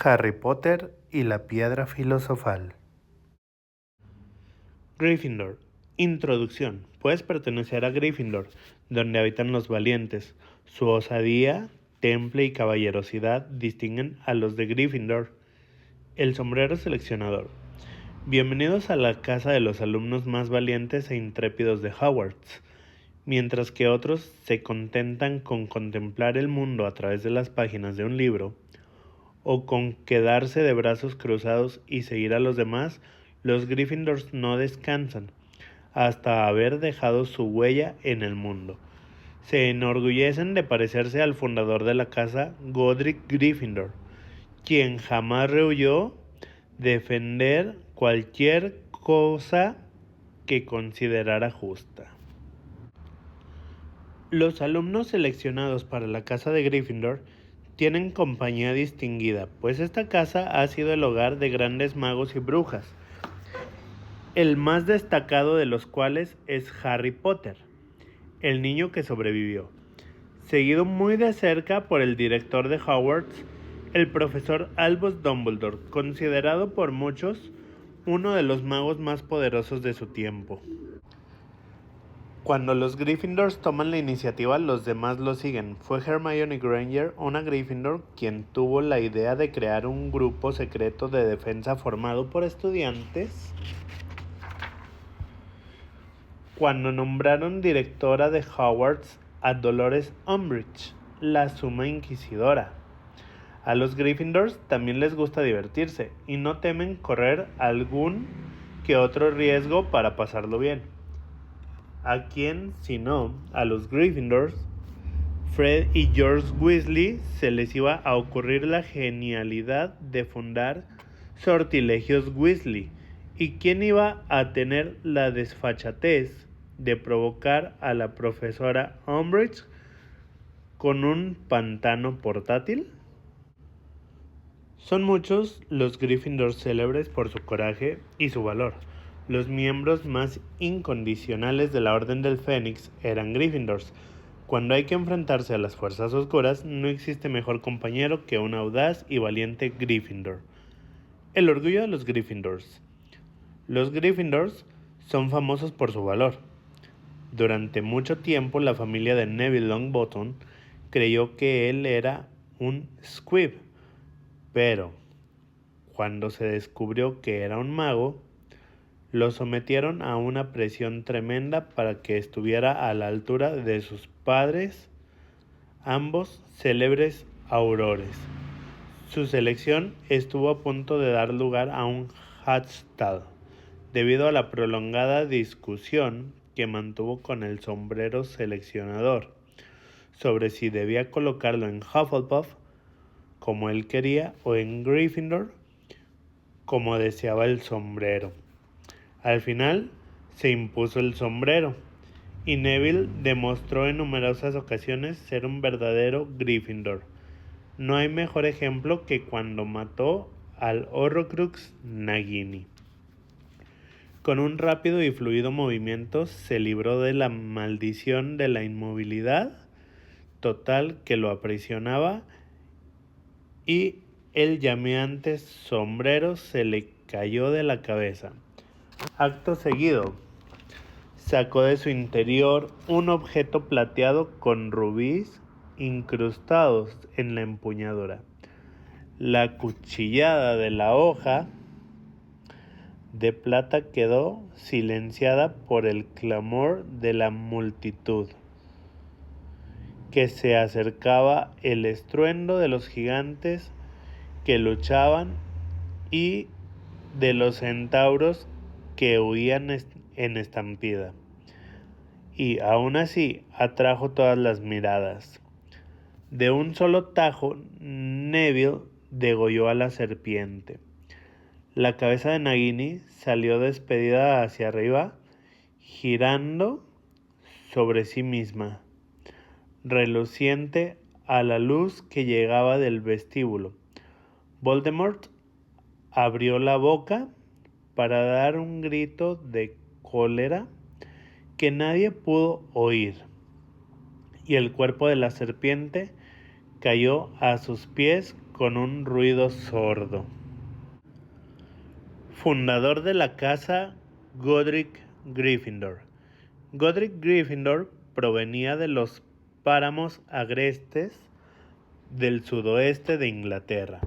Harry Potter y la piedra filosofal. Gryffindor. Introducción. Puedes pertenecer a Gryffindor, donde habitan los valientes. Su osadía, temple y caballerosidad distinguen a los de Gryffindor. El sombrero seleccionador. Bienvenidos a la casa de los alumnos más valientes e intrépidos de Hogwarts. Mientras que otros se contentan con contemplar el mundo a través de las páginas de un libro, o con quedarse de brazos cruzados y seguir a los demás, los Gryffindors no descansan hasta haber dejado su huella en el mundo. Se enorgullecen de parecerse al fundador de la casa, Godric Gryffindor, quien jamás rehuyó defender cualquier cosa que considerara justa. Los alumnos seleccionados para la casa de Gryffindor tienen compañía distinguida, pues esta casa ha sido el hogar de grandes magos y brujas, el más destacado de los cuales es Harry Potter, el niño que sobrevivió, seguido muy de cerca por el director de Hogwarts, el profesor Albus Dumbledore, considerado por muchos uno de los magos más poderosos de su tiempo. Cuando los Gryffindors toman la iniciativa, los demás lo siguen. Fue Hermione Granger, una Gryffindor, quien tuvo la idea de crear un grupo secreto de defensa formado por estudiantes. Cuando nombraron directora de Hogwarts a Dolores Umbridge, la Suma Inquisidora. A los Gryffindors también les gusta divertirse y no temen correr algún que otro riesgo para pasarlo bien. ¿A quién, si no, a los Gryffindors? Fred y George Weasley se les iba a ocurrir la genialidad de fundar Sortilegios Weasley. ¿Y quién iba a tener la desfachatez de provocar a la profesora Umbridge con un pantano portátil? Son muchos los Gryffindors célebres por su coraje y su valor. Los miembros más incondicionales de la Orden del Fénix eran Gryffindors. Cuando hay que enfrentarse a las fuerzas oscuras, no existe mejor compañero que un audaz y valiente Gryffindor. El orgullo de los Gryffindors. Los Gryffindors son famosos por su valor. Durante mucho tiempo la familia de Neville Longbottom creyó que él era un Squib, pero cuando se descubrió que era un mago, lo sometieron a una presión tremenda para que estuviera a la altura de sus padres, ambos célebres aurores. Su selección estuvo a punto de dar lugar a un Hatstall, debido a la prolongada discusión que mantuvo con el sombrero seleccionador sobre si debía colocarlo en Hufflepuff, como él quería, o en Gryffindor, como deseaba el sombrero. Al final se impuso el sombrero, y Neville demostró en numerosas ocasiones ser un verdadero Gryffindor. No hay mejor ejemplo que cuando mató al Horrocrux Nagini. Con un rápido y fluido movimiento se libró de la maldición de la inmovilidad total que lo aprisionaba, y el llameante sombrero se le cayó de la cabeza. Acto seguido, sacó de su interior un objeto plateado con rubíes incrustados en la empuñadura. La cuchillada de la hoja de plata quedó silenciada por el clamor de la multitud, que se acercaba, el estruendo de los gigantes que luchaban y de los centauros que huían en estampida. Y aún así atrajo todas las miradas. De un solo tajo, Neville degolló a la serpiente. La cabeza de Nagini salió despedida hacia arriba, girando sobre sí misma, reluciente a la luz que llegaba del vestíbulo. Voldemort abrió la boca para dar un grito de cólera que nadie pudo oír, y el cuerpo de la serpiente cayó a sus pies con un ruido sordo. Fundador de la casa Godric Gryffindor. Godric Gryffindor provenía de los páramos agrestes del sudoeste de Inglaterra.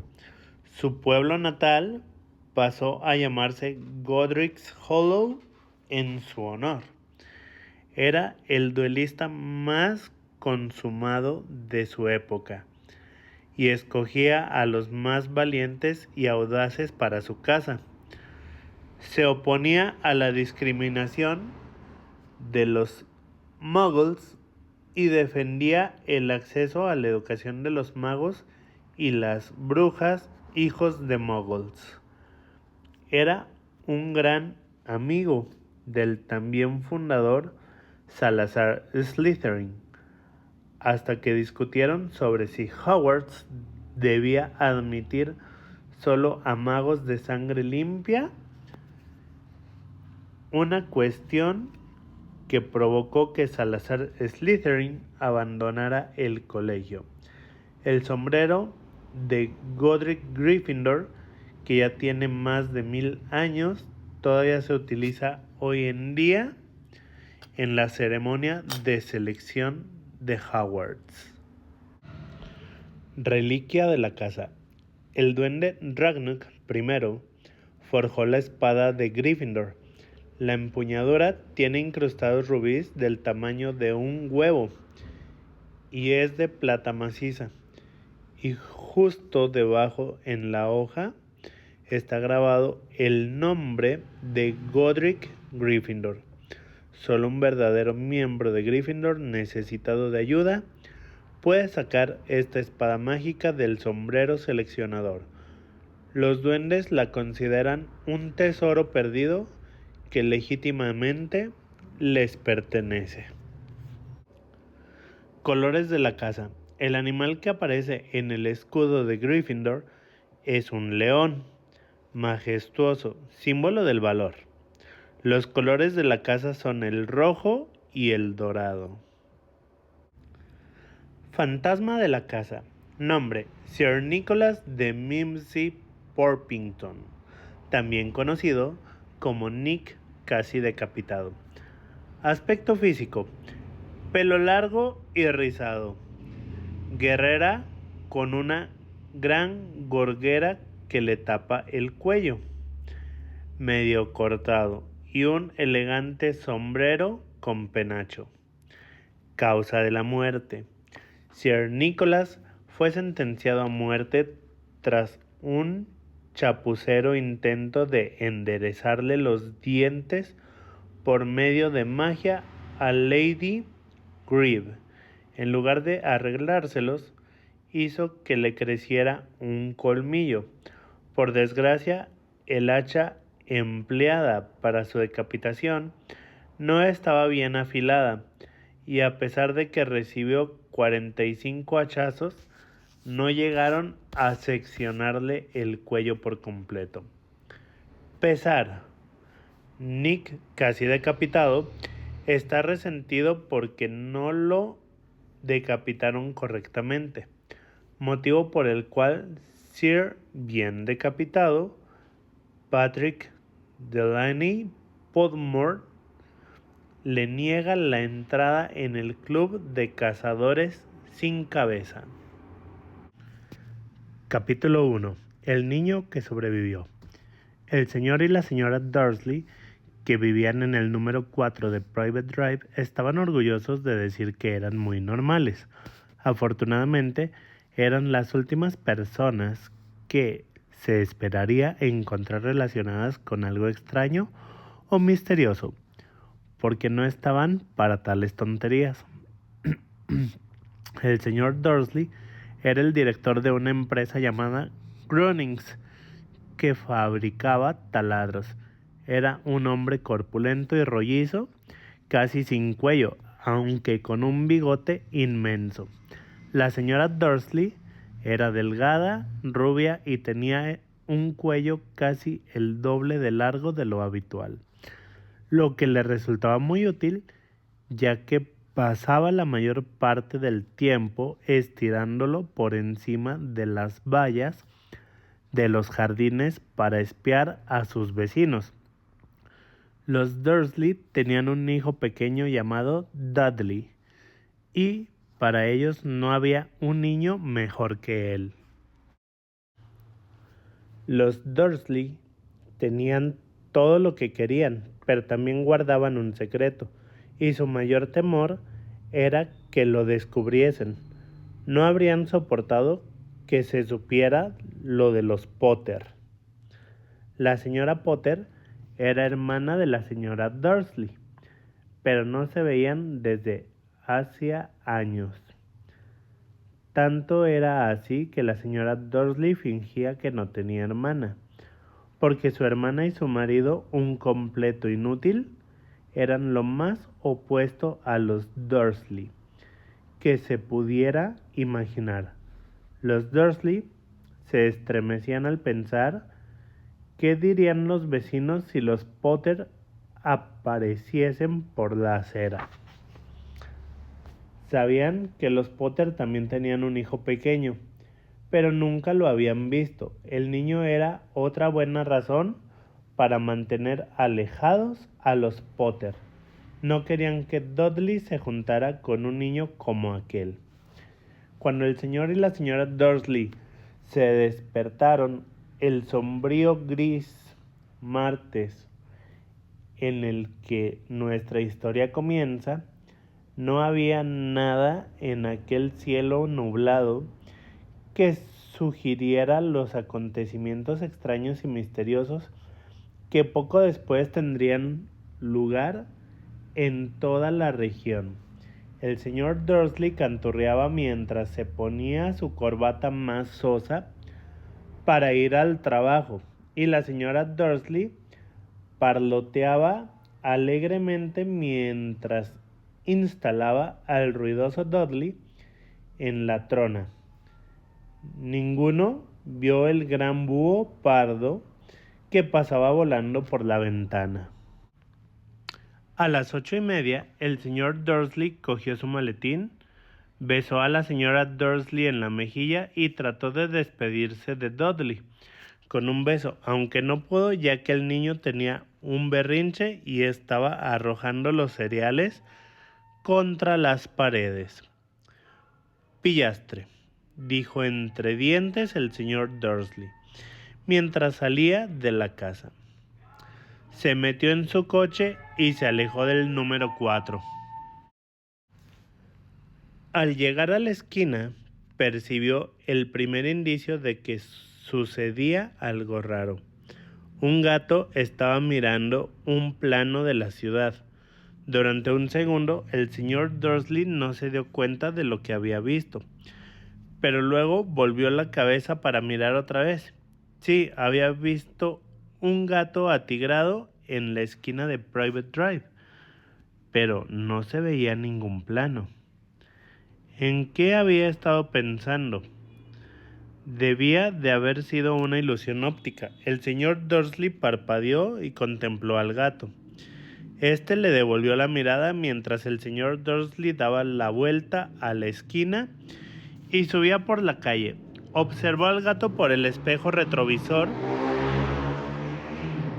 Su pueblo natal pasó a llamarse Godric's Hollow en su honor. Era el duelista más consumado de su época y escogía a los más valientes y audaces para su casa. Se oponía a la discriminación de los muggles y defendía el acceso a la educación de los magos y las brujas hijos de muggles. Era un gran amigo del también fundador Salazar Slytherin, hasta que discutieron sobre si Hogwarts debía admitir solo a magos de sangre limpia, una cuestión que provocó que Salazar Slytherin abandonara el colegio. El sombrero de Godric Gryffindor, que ya tiene más de 1000 años, todavía se utiliza hoy en día en la ceremonia de selección de Hogwarts. Reliquia de la casa. El duende Ragnuk I forjó la espada de Gryffindor. La empuñadura tiene incrustados rubíes del tamaño de un huevo y es de plata maciza. Y justo debajo en la hoja está grabado el nombre de Godric Gryffindor. Solo un verdadero miembro de Gryffindor necesitado de ayuda puede sacar esta espada mágica del sombrero seleccionador. Los duendes la consideran un tesoro perdido que legítimamente les pertenece. Colores de la casa. El animal que aparece en el escudo de Gryffindor es un león, majestuoso, símbolo del valor. Los colores de la casa son el rojo y el dorado. Fantasma de la casa. Nombre: Sir Nicholas de Mimsy Porpington, también conocido como Nick casi decapitado. Aspecto físico: pelo largo y rizado, guerrera con una gran gorguera que le tapa el cuello, medio cortado, y un elegante sombrero con penacho. Causa de la muerte: Sir Nicholas fue sentenciado a muerte tras un chapucero intento de enderezarle los dientes por medio de magia a Lady Grieve. En lugar de arreglárselos, hizo que le creciera un colmillo. Por desgracia, el hacha empleada para su decapitación no estaba bien afilada, y a pesar de que recibió 45 hachazos, no llegaron a seccionarle el cuello por completo. Pesar: Nick, casi decapitado, está resentido porque no lo decapitaron correctamente, motivo por el cual Sir Bien Decapitado, Patrick Delaney Podmore, le niega la entrada en el club de cazadores sin cabeza. Capítulo 1. El niño que sobrevivió. El señor y la señora Dursley, que vivían en el número 4 de Private Drive, estaban orgullosos de decir que eran muy normales. Afortunadamente, eran las últimas personas que se esperaría encontrar relacionadas con algo extraño o misterioso, porque no estaban para tales tonterías. El señor Dursley era el director de una empresa llamada Grunnings, que fabricaba taladros. Era un hombre corpulento y rollizo, casi sin cuello, aunque con un bigote inmenso. La señora Dursley era delgada, rubia y tenía un cuello casi el doble de largo de lo habitual, lo que le resultaba muy útil, ya que pasaba la mayor parte del tiempo estirándolo por encima de las vallas de los jardines para espiar a sus vecinos. Los Dursley tenían un hijo pequeño llamado Dudley, y para ellos no había un niño mejor que él. Los Dursley tenían todo lo que querían, pero también guardaban un secreto, y su mayor temor era que lo descubriesen. No habrían soportado que se supiera lo de los Potter. La señora Potter era hermana de la señora Dursley, pero no se veían desde hacía años. Tanto era así que la señora Dursley fingía que no tenía hermana, porque su hermana y su marido, un completo inútil, eran lo más opuesto a los Dursley que se pudiera imaginar. Los Dursley se estremecían al pensar qué dirían los vecinos si los Potter apareciesen por la acera. Sabían que los Potter también tenían un hijo pequeño, pero nunca lo habían visto. El niño era otra buena razón para mantener alejados a los Potter. No querían que Dudley se juntara con un niño como aquel. Cuando el señor y la señora Dursley se despertaron el sombrío gris martes en el que nuestra historia comienza, no había nada en aquel cielo nublado que sugiriera los acontecimientos extraños y misteriosos que poco después tendrían lugar en toda la región. El señor Dursley canturreaba mientras se ponía su corbata más sosa para ir al trabajo, y la señora Dursley parloteaba alegremente mientras instalaba al ruidoso Dudley en la trona. Ninguno vio el gran búho pardo que pasaba volando por la ventana. A las 8:30, el señor Dursley cogió su maletín, besó a la señora Dursley en la mejilla y trató de despedirse de Dudley con un beso, aunque no pudo, ya que el niño tenía un berrinche y estaba arrojando los cereales contra las paredes. «Pillastre», dijo entre dientes el señor Dursley, mientras salía de la casa. Se metió en su coche y se alejó del número 4. Al llegar a la esquina, percibió el primer indicio de que sucedía algo raro. Un gato estaba mirando un plano de la ciudad. Durante un segundo, el señor Dursley no se dio cuenta de lo que había visto, pero luego volvió la cabeza para mirar otra vez. Sí, había visto un gato atigrado en la esquina de Private Drive, pero no se veía ningún plano. ¿En qué había estado pensando? Debía de haber sido una ilusión óptica. El señor Dursley parpadeó y contempló al gato. Este le devolvió la mirada mientras el señor Dursley daba la vuelta a la esquina y subía por la calle. Observó al gato por el espejo retrovisor.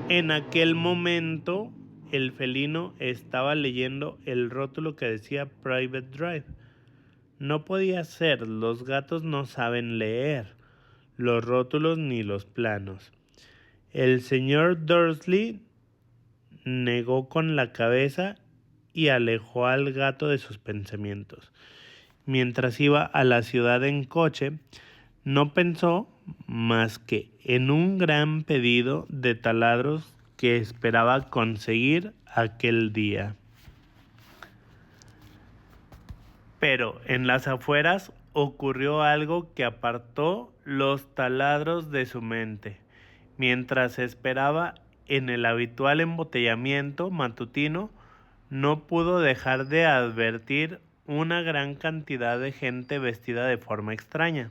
En aquel momento, el felino estaba leyendo el rótulo que decía Private Drive. No podía ser, los gatos no saben leer los rótulos ni los planos. El señor Dursley negó con la cabeza y alejó al gato de sus pensamientos. Mientras iba a la ciudad en coche, no pensó más que en un gran pedido de taladros que esperaba conseguir aquel día. Pero en las afueras ocurrió algo que apartó los taladros de su mente. Mientras esperaba en el habitual embotellamiento matutino, no pudo dejar de advertir una gran cantidad de gente vestida de forma extraña,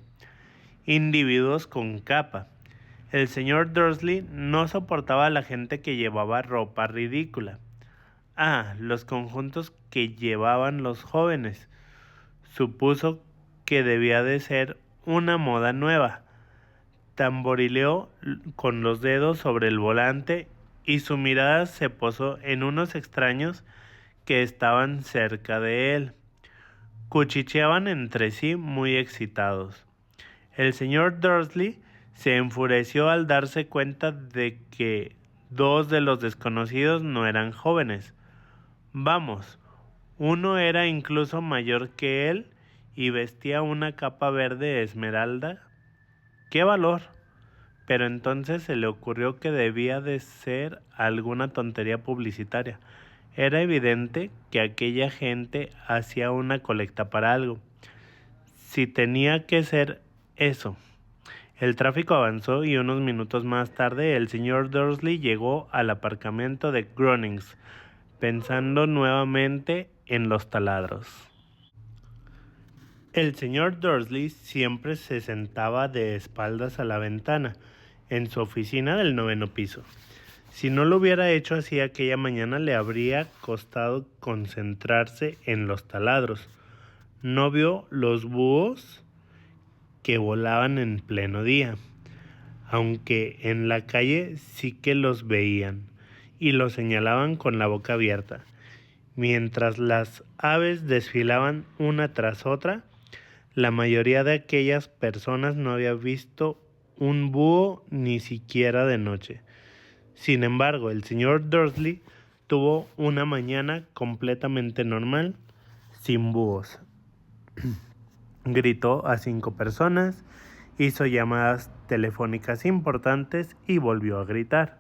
individuos con capa. El señor Dursley no soportaba a la gente que llevaba ropa ridícula. Los conjuntos que llevaban los jóvenes. Supuso que debía de ser una moda nueva. Tamborileó con los dedos sobre el volante y su mirada se posó en unos extraños que estaban cerca de él. Cuchicheaban entre sí muy excitados. El señor Dursley se enfureció al darse cuenta de que dos de los desconocidos no eran jóvenes. Vamos, uno era incluso mayor que él y vestía una capa verde esmeralda. ¡Qué valor! Pero entonces se le ocurrió que debía de ser alguna tontería publicitaria. Era evidente que aquella gente hacía una colecta para algo. Si tenía que ser eso. El tráfico avanzó y unos minutos más tarde el señor Dursley llegó al aparcamiento de Groenings, pensando nuevamente en los taladros. El señor Dursley siempre se sentaba de espaldas a la ventana, en su oficina del 9º piso. Si no lo hubiera hecho así aquella mañana le habría costado concentrarse en los taladros. No vio los búhos que volaban en pleno día, aunque en la calle sí que los veían y los señalaban con la boca abierta. Mientras las aves desfilaban una tras otra, la mayoría de aquellas personas no había visto un búho ni siquiera de noche. Sin embargo, el señor Dursley tuvo una mañana completamente normal, sin búhos. Gritó a 5 personas, hizo llamadas telefónicas importantes y volvió a gritar.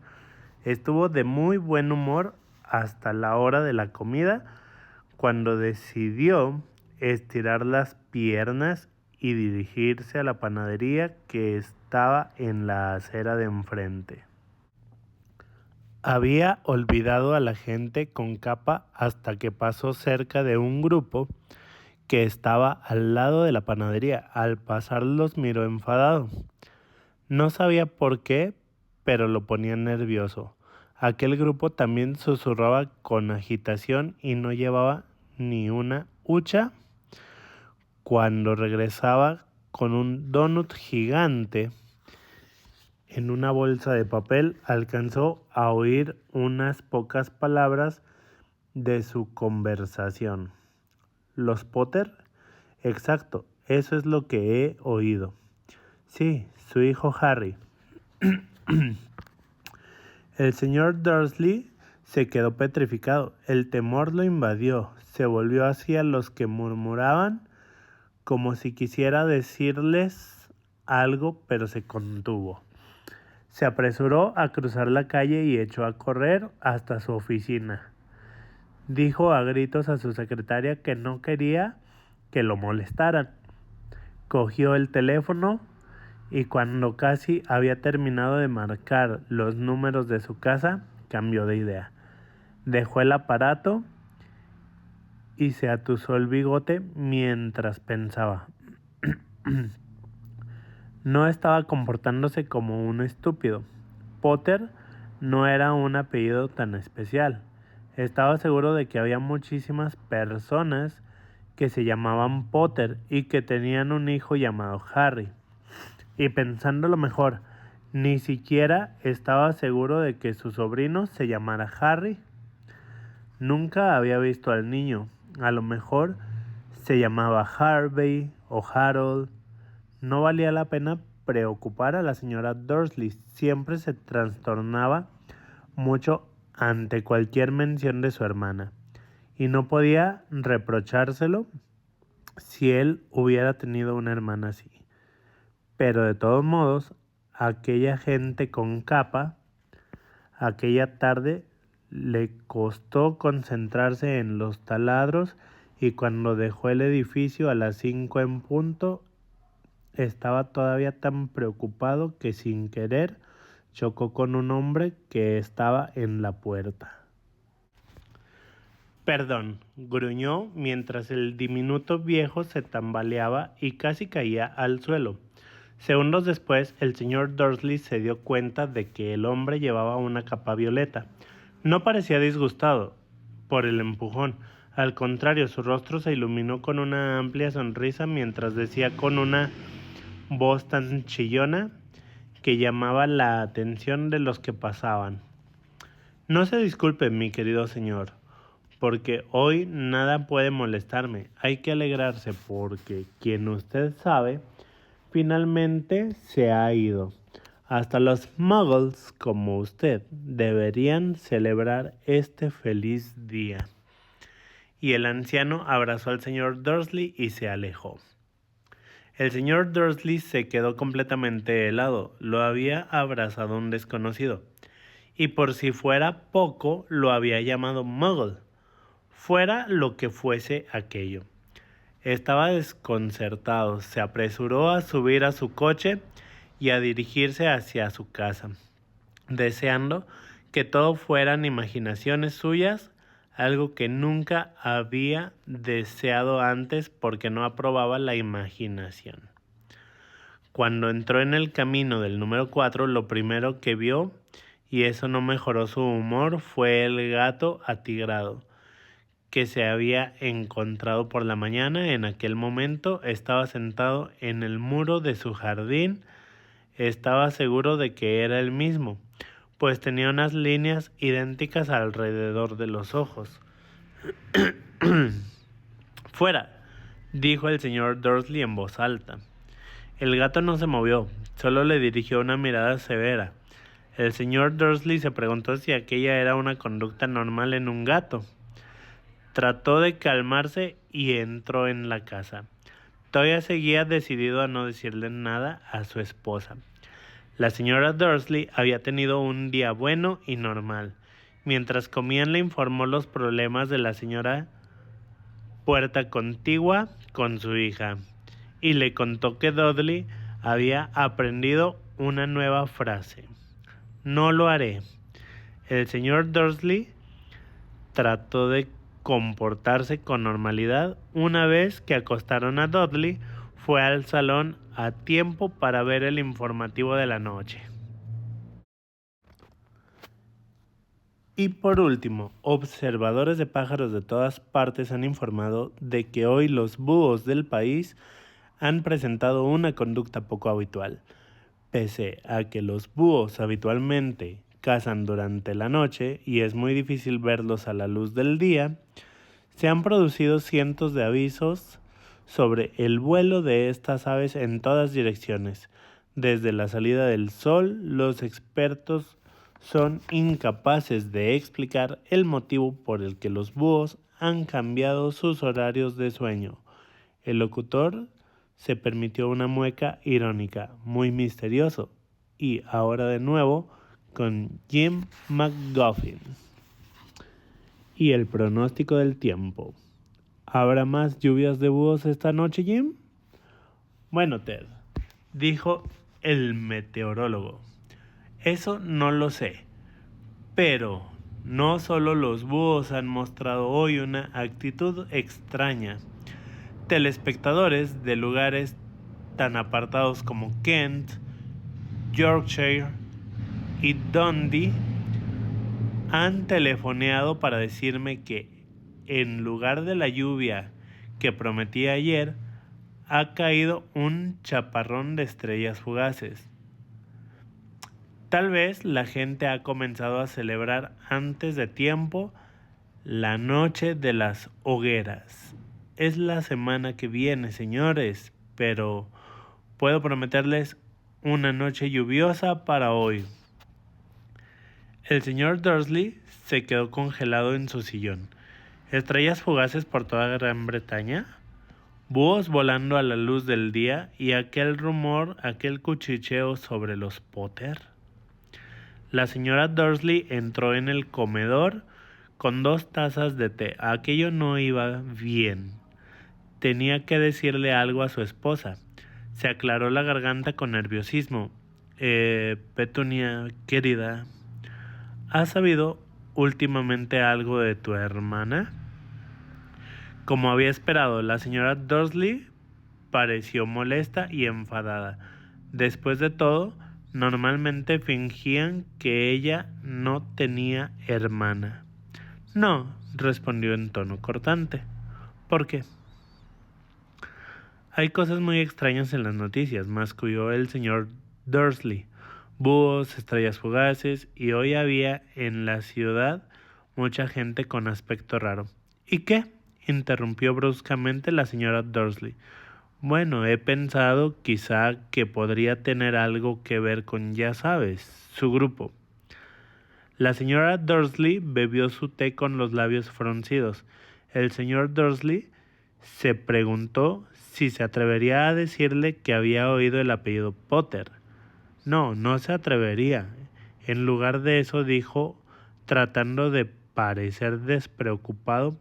Estuvo de muy buen humor hasta la hora de la comida, cuando decidió estirar las piernas y dirigirse a la panadería que estaba en la acera de enfrente. Había olvidado a la gente con capa hasta que pasó cerca de un grupo que estaba al lado de la panadería. Al pasar los miró enfadado. No sabía por qué, pero lo ponía nervioso. Aquel grupo también susurraba con agitación y no llevaba ni una hucha. Cuando regresaba con un donut gigante en una bolsa de papel, alcanzó a oír unas pocas palabras de su conversación. ¿Los Potter? Exacto, eso es lo que he oído. Sí, su hijo Harry. El señor Dursley se quedó petrificado. El temor lo invadió. Se volvió hacia los que murmuraban como si quisiera decirles algo, pero se contuvo. Se apresuró a cruzar la calle y echó a correr hasta su oficina. Dijo a gritos a su secretaria que no quería que lo molestaran. Cogió el teléfono y cuando casi había terminado de marcar los números de su casa, cambió de idea. Dejó el aparato y se atusó el bigote mientras pensaba. No estaba comportándose como un estúpido. Potter no era un apellido tan especial. Estaba seguro de que había muchísimas personas que se llamaban Potter y que tenían un hijo llamado Harry. Y pensándolo mejor, ni siquiera estaba seguro de que su sobrino se llamara Harry. Nunca había visto al niño. A lo mejor se llamaba Harvey o Harold. No valía la pena preocupar a la señora Dursley. Siempre se trastornaba mucho ante cualquier mención de su hermana. Y no podía reprochárselo si él hubiera tenido una hermana así. Pero de todos modos, aquella gente con capa, aquella tarde le costó concentrarse en los taladros y cuando dejó el edificio a las 5 en punto, estaba todavía tan preocupado que sin querer chocó con un hombre que estaba en la puerta. Perdón, gruñó mientras el diminuto viejo se tambaleaba y casi caía al suelo. Segundos después, el señor Dursley se dio cuenta de que el hombre llevaba una capa violeta. No parecía disgustado, por el empujón. Al contrario, su rostro se iluminó con una amplia sonrisa mientras decía con una voz tan chillona que llamaba la atención de los que pasaban: no se disculpe, mi querido señor, porque hoy nada puede molestarme. Hay que alegrarse porque quien usted sabe finalmente se ha ido. Hasta los muggles como usted deberían celebrar este feliz día. Y el anciano abrazó al señor Dursley y se alejó. El señor Dursley se quedó completamente helado. Lo había abrazado un desconocido. Y por si fuera poco, lo había llamado muggle. Fuera lo que fuese aquello. Estaba desconcertado. Se apresuró a subir a su coche y a dirigirse hacia su casa, deseando que todo fueran imaginaciones suyas, algo que nunca había deseado antes porque no aprobaba la imaginación. Cuando entró en el camino del número 4, lo primero que vio, y eso no mejoró su humor, fue el gato atigrado que se había encontrado por la mañana. En aquel momento estaba sentado en el muro de su jardín. Estaba seguro de que era el mismo, pues tenía unas líneas idénticas alrededor de los ojos. «Fuera», dijo el señor Dursley en voz alta. El gato no se movió, solo le dirigió una mirada severa. El señor Dursley se preguntó si aquella era una conducta normal en un gato. Trató de calmarse y entró en la casa. Todavía seguía decidido a no decirle nada a su esposa. La señora Dursley había tenido un día bueno y normal. Mientras comían le informó los problemas de la señora puerta contigua con su hija y le contó que Dudley había aprendido una nueva frase: «No lo haré». El señor Dursley trató de comportarse con normalidad. Una vez que acostaron a Dudley, fue al salón a tiempo para ver el informativo de la noche. Y por último, observadores de pájaros de todas partes han informado de que hoy los búhos del país han presentado una conducta poco habitual. Pese a que los búhos habitualmente cazan durante la noche y es muy difícil verlos a la luz del día, se han producido cientos de avisos sobre el vuelo de estas aves en todas direcciones. Desde la salida del sol, los expertos son incapaces de explicar el motivo por el que los búhos han cambiado sus horarios de sueño. El locutor se permitió una mueca irónica, muy misterioso, y ahora de nuevo con Jim McGuffin. Y el pronóstico del tiempo. ¿Habrá más lluvias de búhos esta noche, Jim? Bueno, Ted, dijo el meteorólogo, eso no lo sé, pero no solo los búhos han mostrado hoy una actitud extraña. Telespectadores de lugares tan apartados como Kent, Yorkshire y Dundee han telefoneado para decirme que, en lugar de la lluvia que prometía ayer, ha caído un chaparrón de estrellas fugaces. Tal vez la gente ha comenzado a celebrar antes de tiempo la noche de las hogueras. Es la semana que viene, señores, pero puedo prometerles una noche lluviosa para hoy. El señor Dursley se quedó congelado en su sillón. ¿Estrellas fugaces por toda Gran Bretaña? ¿Búhos volando a la luz del día? ¿Y aquel rumor, aquel cuchicheo sobre los Potter? La señora Dursley entró en el comedor con 2 tazas de té. Aquello no iba bien. Tenía que decirle algo a su esposa. Se aclaró la garganta con nerviosismo. Petunia, querida, ¿has sabido últimamente algo de tu hermana? Como había esperado, la señora Dursley pareció molesta y enfadada. Después de todo, normalmente fingían que ella no tenía hermana. No, respondió en tono cortante. ¿Por qué? Hay cosas muy extrañas en las noticias, masculló el señor Dursley. Búhos, estrellas fugaces, y hoy había en la ciudad mucha gente con aspecto raro. ¿Y qué? Interrumpió bruscamente la señora Dursley. Bueno, he pensado quizá que podría tener algo que ver con, ya sabes, su grupo. La señora Dursley bebió su té con los labios fruncidos. El señor Dursley se preguntó si se atrevería a decirle que había oído el apellido Potter. No, no se atrevería. En lugar de eso dijo, tratando de parecer despreocupado,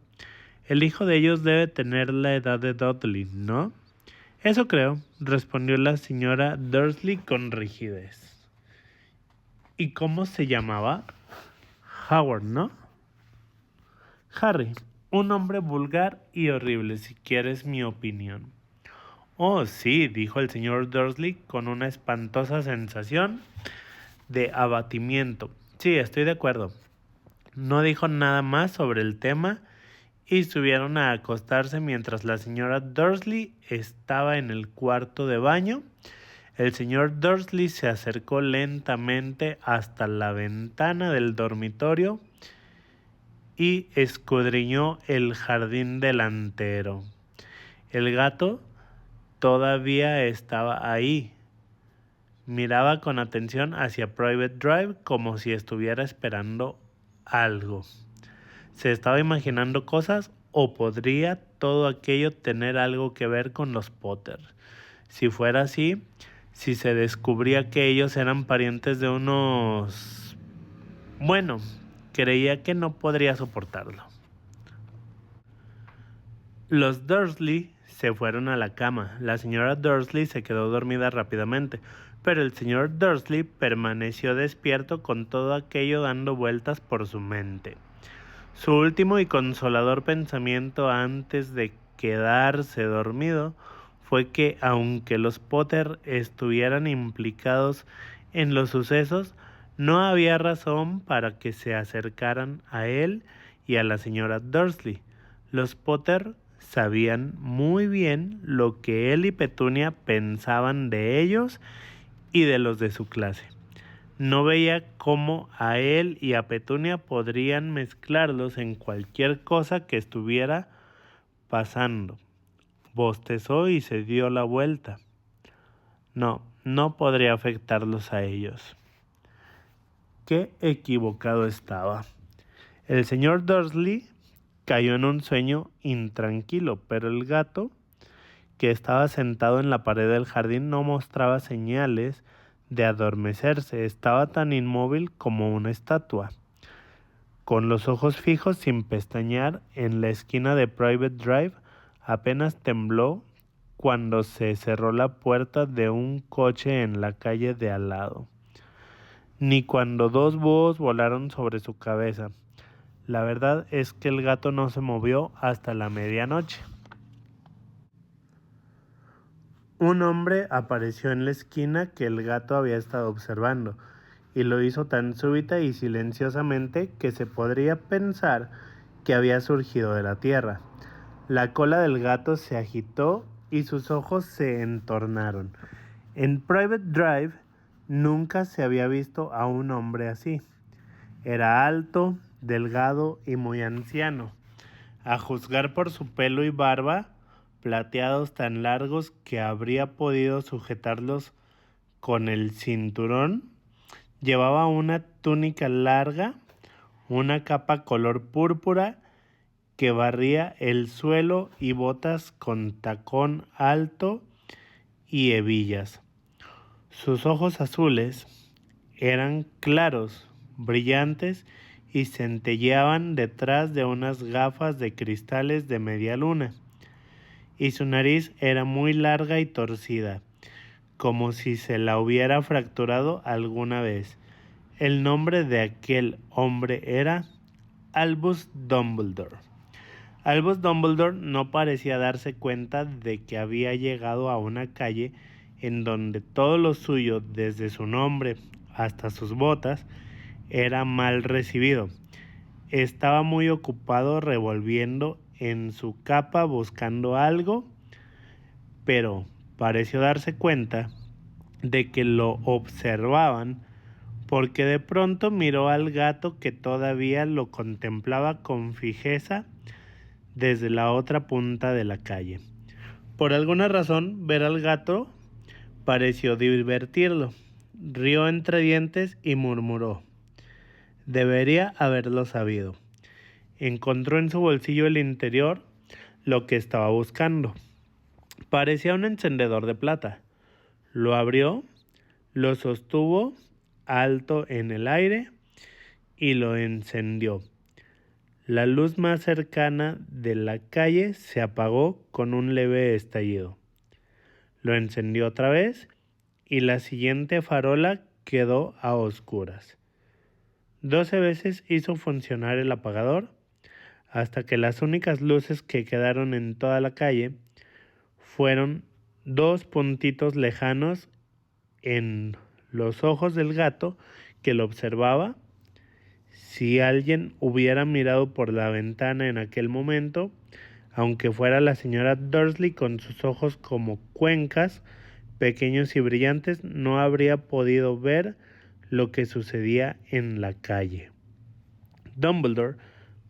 el hijo de ellos debe tener la edad de Dudley, ¿no? Eso creo, respondió la señora Dursley con rigidez. ¿Y cómo se llamaba? Howard, ¿no? Harry, un hombre vulgar y horrible, si quieres mi opinión. Oh, sí, dijo el señor Dursley con una espantosa sensación de abatimiento. Sí, estoy de acuerdo. No dijo nada más sobre el tema y subieron a acostarse mientras la señora Dursley estaba en el cuarto de baño. El señor Dursley se acercó lentamente hasta la ventana del dormitorio y escudriñó el jardín delantero. El gato todavía estaba ahí. Miraba con atención hacia Private Drive como si estuviera esperando algo. ¿Se estaba imaginando cosas o podría todo aquello tener algo que ver con los Potter? Si fuera así, si se descubría que ellos eran parientes de unos... Bueno, creía que no podría soportarlo. Los Dursley se fueron a la cama. La señora Dursley se quedó dormida rápidamente, pero el señor Dursley permaneció despierto con todo aquello dando vueltas por su mente. Su último y consolador pensamiento antes de quedarse dormido fue que aunque los Potter estuvieran implicados en los sucesos, no había razón para que se acercaran a él y a la señora Dursley. Los Potter sabían muy bien lo que él y Petunia pensaban de ellos y de los de su clase. No veía cómo a él y a Petunia podrían mezclarlos en cualquier cosa que estuviera pasando. Bostezó y se dio la vuelta. No podría afectarlos a ellos. Qué equivocado estaba. El señor Dursley cayó en un sueño intranquilo, pero el gato, que estaba sentado en la pared del jardín, no mostraba señales de adormecerse. Estaba tan inmóvil como una estatua, con los ojos fijos sin pestañear en la esquina de Private Drive. Apenas tembló cuando se cerró la puerta de un coche en la calle de al lado, ni cuando dos búhos volaron sobre su cabeza. La verdad es que el gato no se movió hasta la medianoche. Un hombre apareció en la esquina que el gato había estado observando, y lo hizo tan súbita y silenciosamente que se podría pensar que había surgido de la tierra. La cola del gato se agitó y sus ojos se entornaron. En Private Drive nunca se había visto a un hombre así. Era alto, delgado y muy anciano. A juzgar por su pelo y barba, plateados tan largos que habría podido sujetarlos con el cinturón, llevaba una túnica larga, una capa color púrpura que barría el suelo y botas con tacón alto y hebillas. Sus ojos azules eran claros, brillantes y centelleaban detrás de unas gafas de cristales de media luna, y su nariz era muy larga y torcida, como si se la hubiera fracturado alguna vez. El nombre de aquel hombre era Albus Dumbledore. Albus Dumbledore no parecía darse cuenta de que había llegado a una calle en donde todo lo suyo, desde su nombre hasta sus botas, era mal recibido. estaba muy ocupado revolviendo en su capa buscando algo, pero pareció darse cuenta de que lo observaban porque de pronto miró al gato que todavía lo contemplaba con fijeza desde la otra punta de la calle. Por alguna razón, ver al gato pareció divertirlo. Rió entre dientes y murmuró: debería haberlo sabido. Encontró en su bolsillo el interior lo que estaba buscando. Parecía un encendedor de plata. Lo abrió, lo sostuvo alto en el aire y lo encendió. La luz más cercana de la calle se apagó con un leve estallido. Lo encendió otra vez y la siguiente farola quedó a oscuras. 12 veces hizo funcionar el apagador hasta que las únicas luces que quedaron en toda la calle fueron 2 puntitos lejanos en los ojos del gato que lo observaba. Si alguien hubiera mirado por la ventana en aquel momento, aunque fuera la señora Dursley con sus ojos como cuencas, pequeños y brillantes, no habría podido ver lo que sucedía en la calle. Dumbledore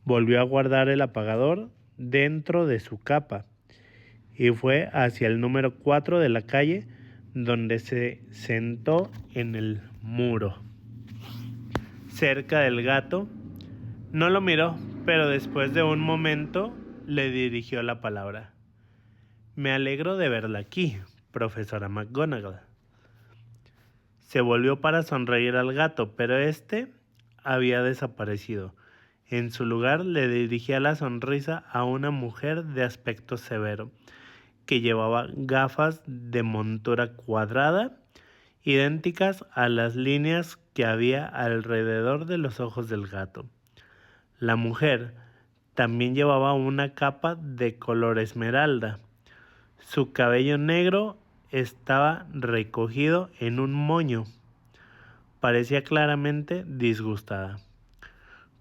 volvió a guardar el apagador dentro de su capa y fue hacia el número 4 de la calle, donde se sentó en el muro cerca del gato. No lo miró, pero después de un momento le dirigió la palabra. Me alegro de verla aquí, profesora McGonagall. Se volvió para sonreír al gato, pero este había desaparecido. En su lugar le dirigía la sonrisa a una mujer de aspecto severo, que llevaba gafas de montura cuadrada, idénticas a las líneas que había alrededor de los ojos del gato. La mujer también llevaba una capa de color esmeralda. Su cabello negro estaba recogido en un moño. Parecía claramente disgustada.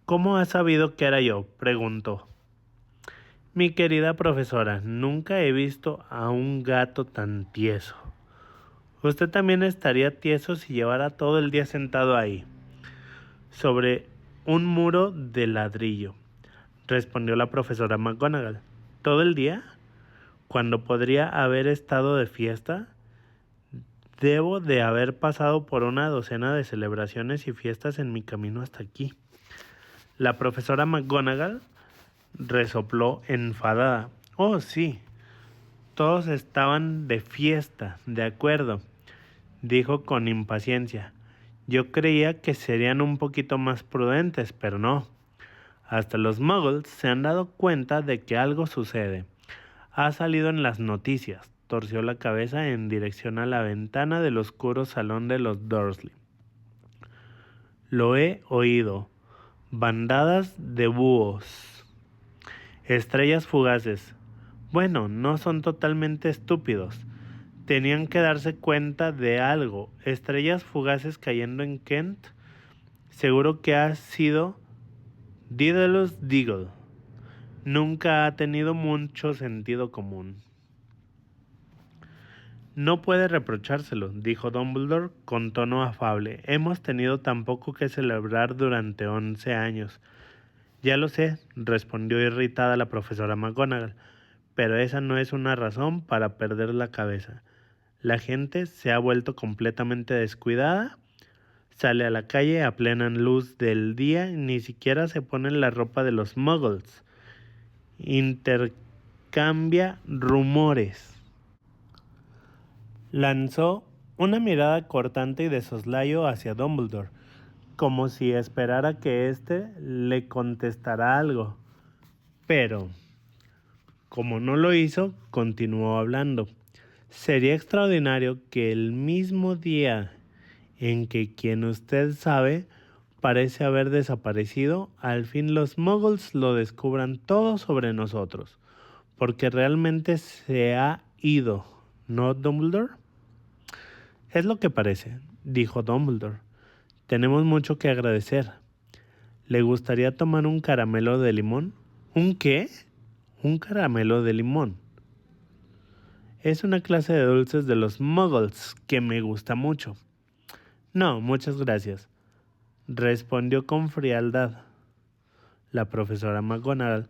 ¿Cómo has sabido que era yo?, preguntó. Mi querida profesora, nunca he visto a un gato tan tieso. Usted también estaría tieso si llevara todo el día sentado ahí, sobre un muro de ladrillo, respondió la profesora McGonagall. ¿Todo el día? Cuando podría haber estado de fiesta. Debo de haber pasado por una docena de celebraciones y fiestas en mi camino hasta aquí. La profesora McGonagall resopló enfadada. Oh, sí, todos estaban de fiesta, de acuerdo, dijo con impaciencia. Yo creía que serían un poquito más prudentes, pero no. Hasta los muggles se han dado cuenta de que algo sucede. Ha salido en las noticias. Torció la cabeza en dirección a la ventana del oscuro salón de los Dursley. Lo he oído. Bandadas de búhos. Estrellas fugaces. Bueno, no son totalmente estúpidos. Tenían que darse cuenta de algo. Estrellas fugaces cayendo en Kent. Seguro que ha sido Daedalus Diggle. Nunca ha tenido mucho sentido común. No puede reprochárselo, dijo Dumbledore con tono afable. Hemos tenido tan poco que celebrar durante 11 años. Ya lo sé, respondió irritada la profesora McGonagall, pero esa no es una razón para perder la cabeza. La gente se ha vuelto completamente descuidada, sale a la calle a plena luz del día y ni siquiera se pone la ropa de los muggles. Intercambia rumores. Lanzó una mirada cortante y de soslayo hacia Dumbledore, como si esperara que éste le contestara algo. Pero, como no lo hizo, continuó hablando. Sería extraordinario que el mismo día en que quien usted sabe parece haber desaparecido, al fin los muggles lo descubran todo sobre nosotros, porque realmente se ha ido, ¿no, Dumbledore? Es lo que parece, dijo Dumbledore. Tenemos mucho que agradecer. ¿Le gustaría tomar un caramelo de limón? ¿Un qué? Un caramelo de limón. Es una clase de dulces de los muggles que me gusta mucho. No, muchas gracias, respondió con frialdad la profesora McGonagall,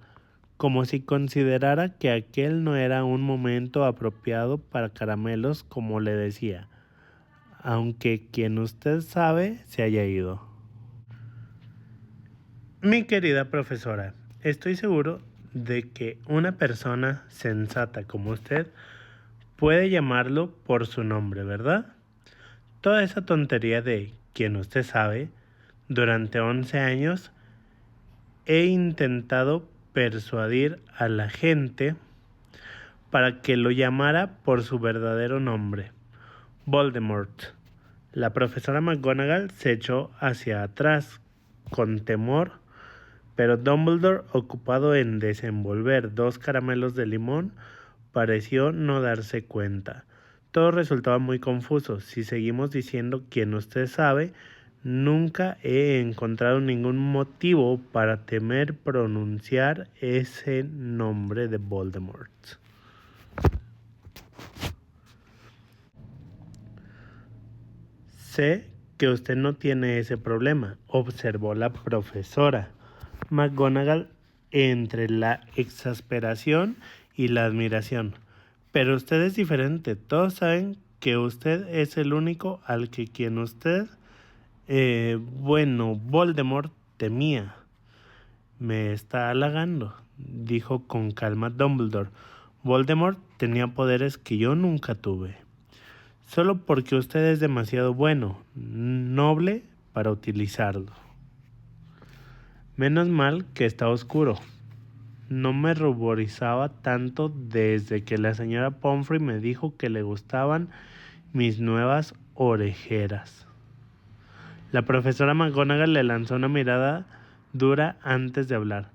como si considerara que aquel no era un momento apropiado para caramelos, como le decía, aunque quien usted sabe se haya ido. Mi querida profesora, estoy seguro de que una persona sensata como usted puede llamarlo por su nombre, ¿verdad? Toda esa tontería de quien usted sabe, durante 11 años he intentado persuadir a la gente para que lo llamara por su verdadero nombre, Voldemort. La profesora McGonagall se echó hacia atrás con temor, pero Dumbledore, ocupado en desenvolver 2 caramelos de limón, pareció no darse cuenta. Todo resultaba muy confuso. Si seguimos diciendo quien usted sabe, nunca he encontrado ningún motivo para temer pronunciar ese nombre de Voldemort. Sé que usted no tiene ese problema, observó la profesora McGonagall entre la exasperación y la admiración. Pero usted es diferente. Todos saben que usted es el único al que quien usted, Voldemort temía. Me está halagando, dijo con calma Dumbledore. Voldemort tenía poderes que yo nunca tuve. Solo porque usted es demasiado bueno, noble para utilizarlo. Menos mal que está oscuro. No me ruborizaba tanto desde que la señora Pomfrey me dijo que le gustaban mis nuevas orejeras. La profesora McGonagall le lanzó una mirada dura antes de hablar.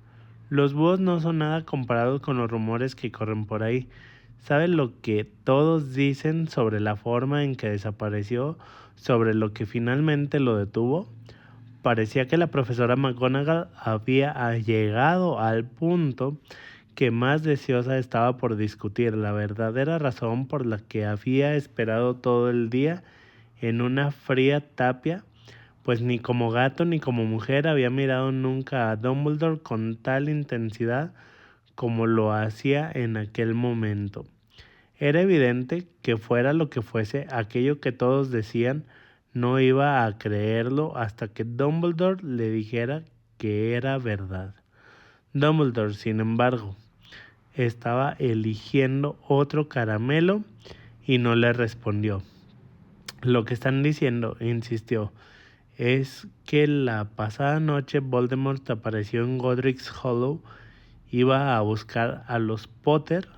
Los búhos no son nada comparados con los rumores que corren por ahí. ¿Sabe lo que todos dicen sobre la forma en que desapareció, sobre lo que finalmente lo detuvo? Parecía que la profesora McGonagall había llegado al punto que más deseosa estaba por discutir la verdadera razón por la que había esperado todo el día en una fría tapia, pues ni como gato ni como mujer había mirado nunca a Dumbledore con tal intensidad como lo hacía en aquel momento. Era evidente que fuera lo que fuese aquello que todos decían, no iba a creerlo hasta que Dumbledore le dijera que era verdad. Dumbledore, sin embargo, estaba eligiendo otro caramelo y no le respondió. Lo que están diciendo, insistió, es que la pasada noche Voldemort apareció en Godric's Hollow, iba a buscar a los Potter.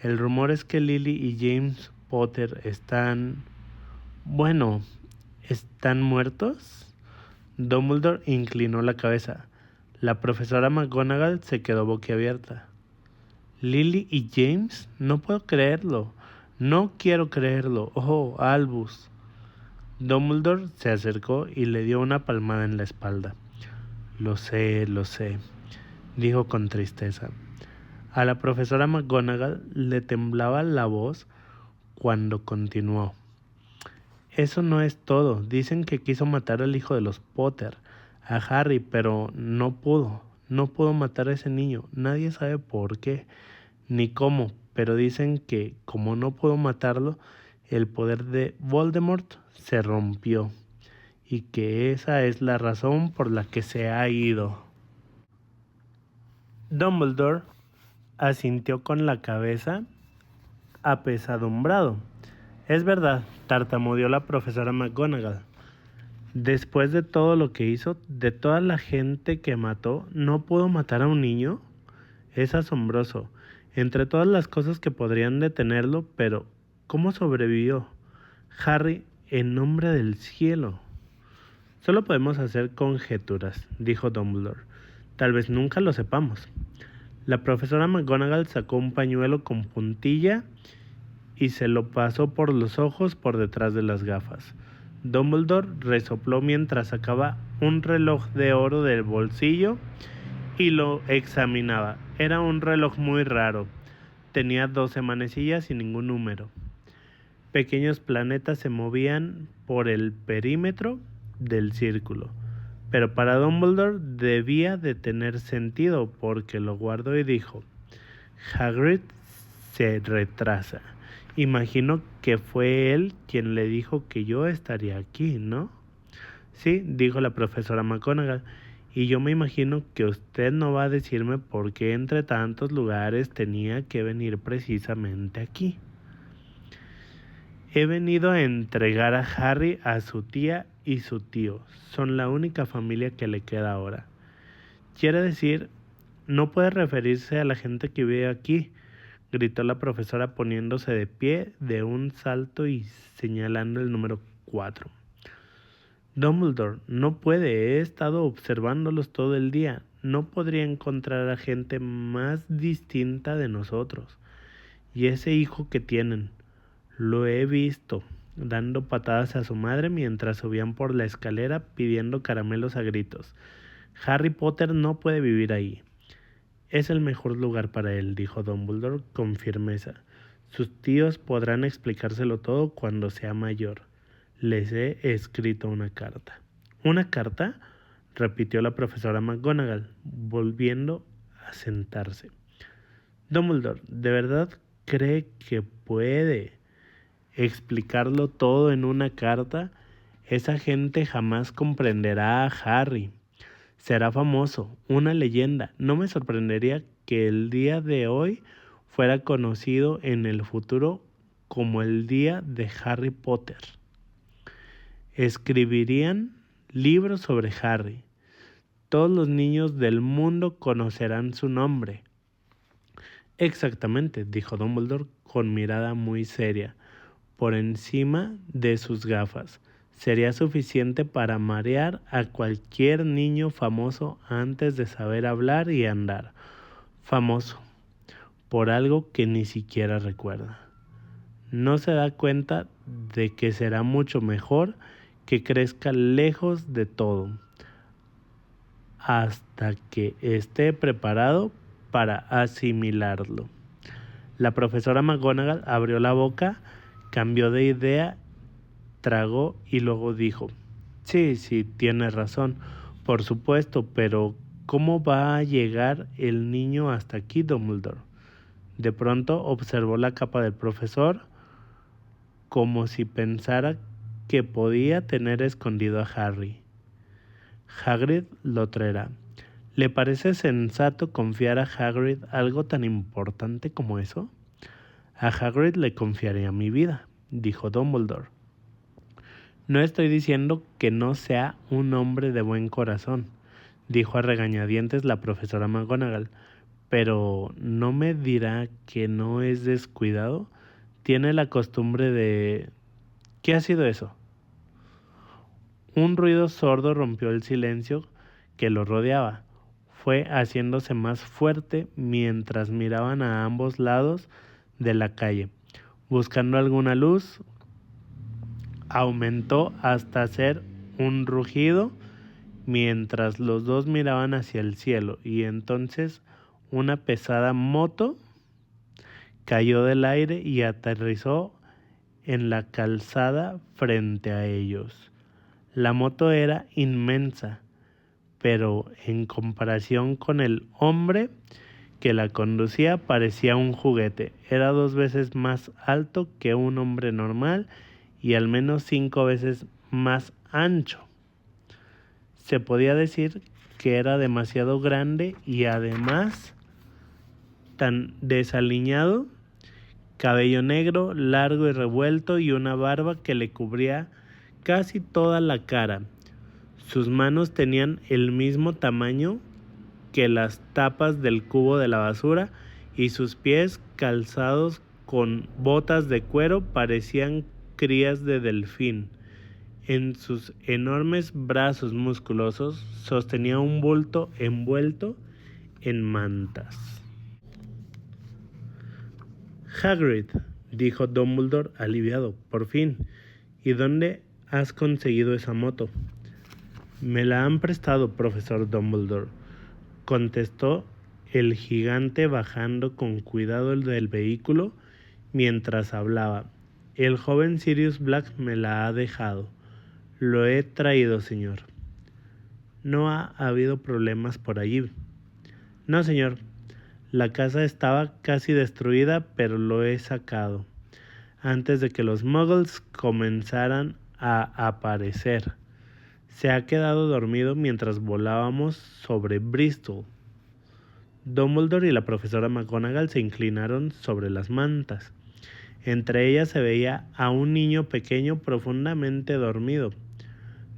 El rumor es que Lily y James Potter están muertos. Dumbledore inclinó la cabeza. La profesora McGonagall se quedó boquiabierta. ¿Lily y James? No puedo creerlo. No quiero creerlo. Oh, Albus. Dumbledore se acercó y le dio una palmada en la espalda. Lo sé, dijo con tristeza. A la profesora McGonagall le temblaba la voz cuando continuó. Eso no es todo. Dicen que quiso matar al hijo de los Potter, a Harry, pero no pudo. No pudo matar a ese niño. Nadie sabe por qué ni cómo, pero dicen que como no pudo matarlo, el poder de Voldemort se rompió y que esa es la razón por la que se ha ido. Dumbledore asintió con la cabeza apesadumbrado. Es verdad, tartamudeó la profesora McGonagall. Después de todo lo que hizo, de toda la gente que mató, ¿no pudo matar a un niño? Es asombroso. Entre todas las cosas que podrían detenerlo, pero ¿cómo sobrevivió? Harry, en nombre del cielo. Solo podemos hacer conjeturas, dijo Dumbledore. Tal vez nunca lo sepamos. La profesora McGonagall sacó un pañuelo con puntilla y se lo pasó por los ojos por detrás de las gafas. Dumbledore resopló mientras sacaba un reloj de oro del bolsillo y lo examinaba. Era un reloj muy raro. Tenía 12 manecillas y ningún número. Pequeños planetas se movían por el perímetro del círculo. Pero para Dumbledore debía de tener sentido porque lo guardó y dijo: Hagrid se retrasa. Imagino que fue él quien le dijo que yo estaría aquí, ¿no? Sí, dijo la profesora McGonagall, y yo me imagino que usted no va a decirme por qué entre tantos lugares tenía que venir precisamente aquí. He venido a entregar a Harry a su tía y su tío. Son la única familia que le queda ahora. Quiere decir, no puede referirse a la gente que vive aquí, gritó la profesora poniéndose de pie de un salto y señalando el número 4. Dumbledore, no puede, he estado observándolos todo el día. No podría encontrar a gente más distinta de nosotros. Y ese hijo que tienen, lo he visto dando patadas a su madre mientras subían por la escalera pidiendo caramelos a gritos. Harry Potter no puede vivir ahí. Es el mejor lugar para él, dijo Dumbledore con firmeza. Sus tíos podrán explicárselo todo cuando sea mayor. Les he escrito una carta. ¿Una carta?, repitió la profesora McGonagall, volviendo a sentarse. Dumbledore, ¿de verdad cree que puede explicarlo todo en una carta? Esa gente jamás comprenderá a Harry. Será famoso, una leyenda. No me sorprendería que el día de hoy fuera conocido en el futuro como el día de Harry Potter. Escribirían libros sobre Harry. Todos los niños del mundo conocerán su nombre. Exactamente, dijo Dumbledore con mirada muy seria, por encima de sus gafas. Sería suficiente para marear a cualquier niño famoso antes de saber hablar y andar. Famoso, por algo que ni siquiera recuerda. No se da cuenta de que será mucho mejor que crezca lejos de todo, hasta que esté preparado para asimilarlo. La profesora McGonagall abrió la boca, cambió de idea, tragó y luego dijo: Sí, tiene razón, por supuesto, pero ¿cómo va a llegar el niño hasta aquí, Dumbledore? De pronto observó la capa del profesor, como si pensara que podía tener escondido a Harry. Hagrid lo traerá. ¿Le parece sensato confiar a Hagrid algo tan importante como eso? A Hagrid le confiaría mi vida, dijo Dumbledore. No estoy diciendo que no sea un hombre de buen corazón, dijo a regañadientes la profesora McGonagall, pero ¿no me dirá que no es descuidado? Tiene la costumbre de... ¿Qué ha sido eso? Un ruido sordo rompió el silencio que lo rodeaba. Fue haciéndose más fuerte mientras miraban a ambos lados de la calle. Buscando alguna luz, aumentó hasta ser un rugido mientras los dos miraban hacia el cielo, y entonces una pesada moto cayó del aire y aterrizó en la calzada frente a ellos. La moto era inmensa, pero en comparación con el hombre que la conducía parecía un juguete. Era 2 veces más alto que un hombre normal y al menos 5 veces más ancho. Se podía decir que era demasiado grande y además tan desaliñado, cabello negro, largo y revuelto y una barba que le cubría casi toda la cara. Sus manos tenían el mismo tamaño que las tapas del cubo de la basura y sus pies, calzados con botas de cuero, parecían crías de delfín. En sus enormes brazos musculosos sostenía un bulto envuelto en mantas. Hagrid, dijo Dumbledore aliviado, por fin. ¿Y dónde has conseguido esa moto? Me la han prestado, profesor Dumbledore, contestó el gigante bajando con cuidado del vehículo mientras hablaba. El joven Sirius Black me la ha dejado. Lo he traído, señor. No ha habido problemas por allí. No, señor. La casa estaba casi destruida, pero lo he sacado antes de que los muggles comenzaran a aparecer. Se ha quedado dormido mientras volábamos sobre Bristol. Dumbledore y la profesora McGonagall se inclinaron sobre las mantas. Entre ellas se veía a un niño pequeño profundamente dormido.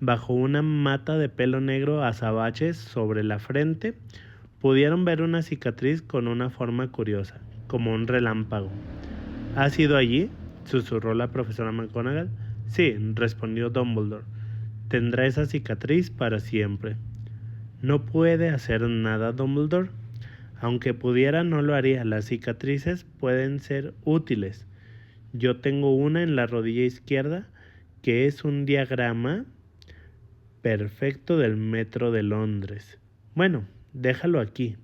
Bajo una mata de pelo negro azabaches sobre la frente, pudieron ver una cicatriz con una forma curiosa, como un relámpago. ¿Has ido allí?, susurró la profesora McGonagall. Sí, respondió Dumbledore. Tendrá esa cicatriz para siempre. ¿No puede hacer nada, Dumbledore? Aunque pudiera, no lo haría. Las cicatrices pueden ser útiles. Yo tengo una en la rodilla izquierda que es un diagrama perfecto del metro de Londres. Bueno, déjalo aquí,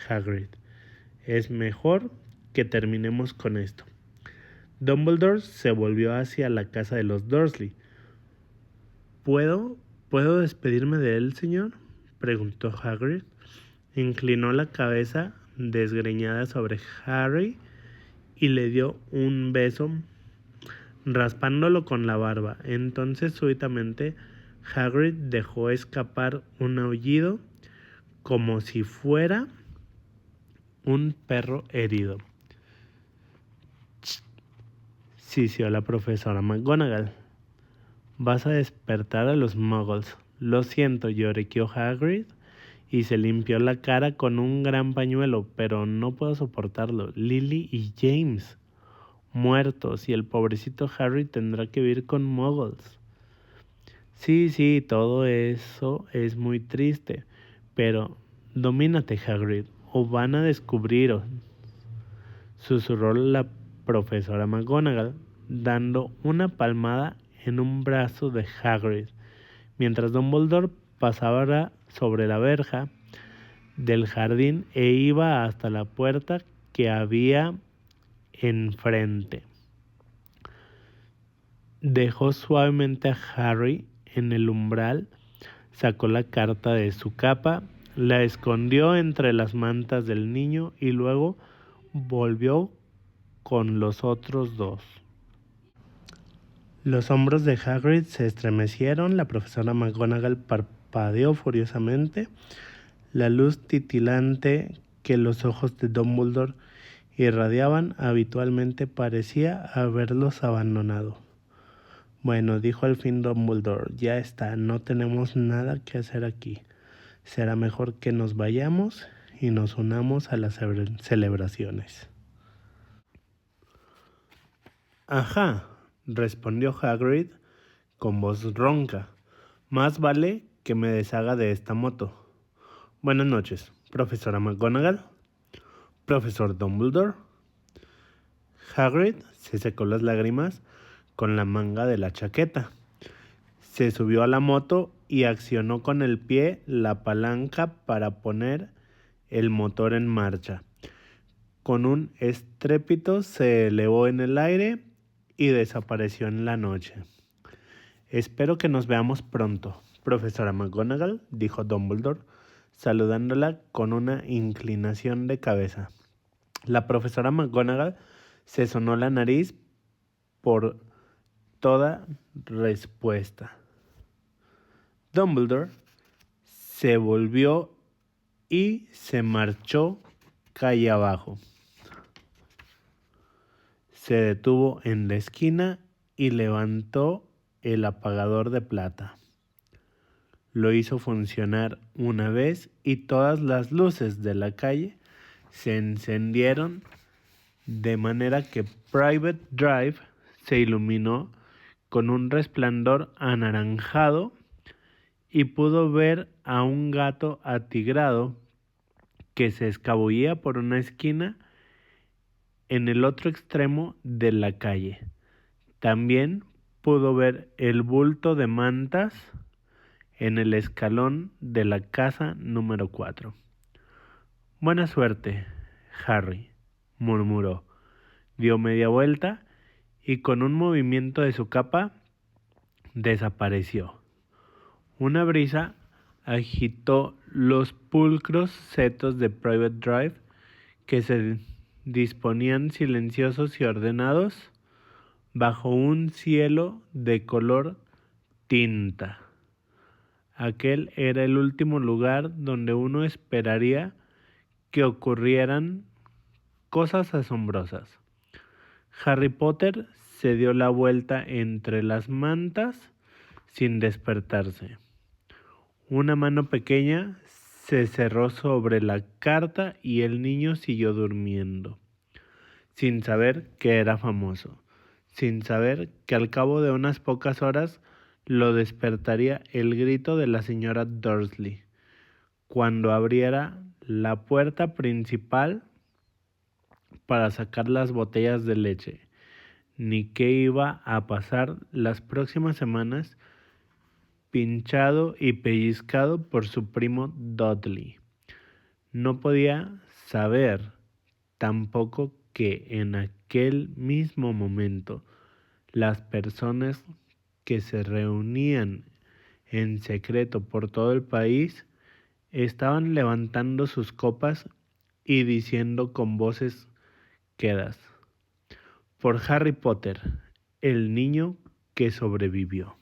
Hagrid. Es mejor que terminemos con esto. Dumbledore se volvió hacia la casa de los Dursley. ¿Puedo despedirme de él, señor?, preguntó Hagrid. Inclinó la cabeza desgreñada sobre Harry y le dio un beso, raspándolo con la barba. Entonces, súbitamente, Hagrid dejó escapar un aullido como si fuera un perro herido. Sisió la profesora McGonagall. Vas a despertar a los muggles. Lo siento, lloriqueó Hagrid y se limpió la cara con un gran pañuelo, pero no puedo soportarlo. Lily y James muertos y el pobrecito Harry tendrá que vivir con muggles. Sí, todo eso es muy triste, pero domínate, Hagrid, o van a descubriros, susurró la profesora McGonagall, dando una palmada en un brazo de Hagrid, mientras Dumbledore pasaba sobre la verja del jardín e iba hasta la puerta que había enfrente. Dejó suavemente a Harry en el umbral, sacó la carta de su capa, la escondió entre las mantas del niño y luego volvió con los otros dos. Los hombros de Hagrid se estremecieron, la profesora McGonagall parpadeó furiosamente. La luz titilante que los ojos de Dumbledore irradiaban habitualmente parecía haberlos abandonado. Bueno, dijo al fin Dumbledore, ya está, no tenemos nada que hacer aquí. Será mejor que nos vayamos y nos unamos a las celebraciones. Ajá, respondió Hagrid con voz ronca. Más vale que me deshaga de esta moto. Buenas noches, profesora McGonagall. Profesor Dumbledore. Hagrid se secó las lágrimas con la manga de la chaqueta. Se subió a la moto y accionó con el pie la palanca para poner el motor en marcha. Con un estrépito se elevó en el aire y desapareció en la noche. Espero que nos veamos pronto, profesora McGonagall, dijo Dumbledore, saludándola con una inclinación de cabeza. La profesora McGonagall se sonó la nariz por toda respuesta. Dumbledore se volvió y se marchó calle abajo. Se detuvo en la esquina y levantó el apagador de plata. Lo hizo funcionar una vez y todas las luces de la calle se encendieron de manera que Private Drive se iluminó con un resplandor anaranjado y pudo ver a un gato atigrado que se escabullía por una esquina en el otro extremo de la calle. También pudo ver el bulto de mantas en el escalón de la casa número 4. Buena suerte, Harry, murmuró. Dio media vuelta y con un movimiento de su capa desapareció. Una brisa agitó los pulcros setos de Private Drive que se disponían silenciosos y ordenados bajo un cielo de color tinta. Aquel era el último lugar donde uno esperaría que ocurrieran cosas asombrosas. Harry Potter se dio la vuelta entre las mantas sin despertarse. Una mano pequeña se cerró sobre la carta y el niño siguió durmiendo, sin saber que era famoso, sin saber que al cabo de unas pocas horas lo despertaría el grito de la señora Dursley cuando abriera la puerta principal para sacar las botellas de leche, ni qué iba a pasar las próximas semanas pinchado y pellizcado por su primo Dudley. No podía saber tampoco que en aquel mismo momento las personas que se reunían en secreto por todo el país estaban levantando sus copas y diciendo con voces quedas: por Harry Potter, el niño que sobrevivió.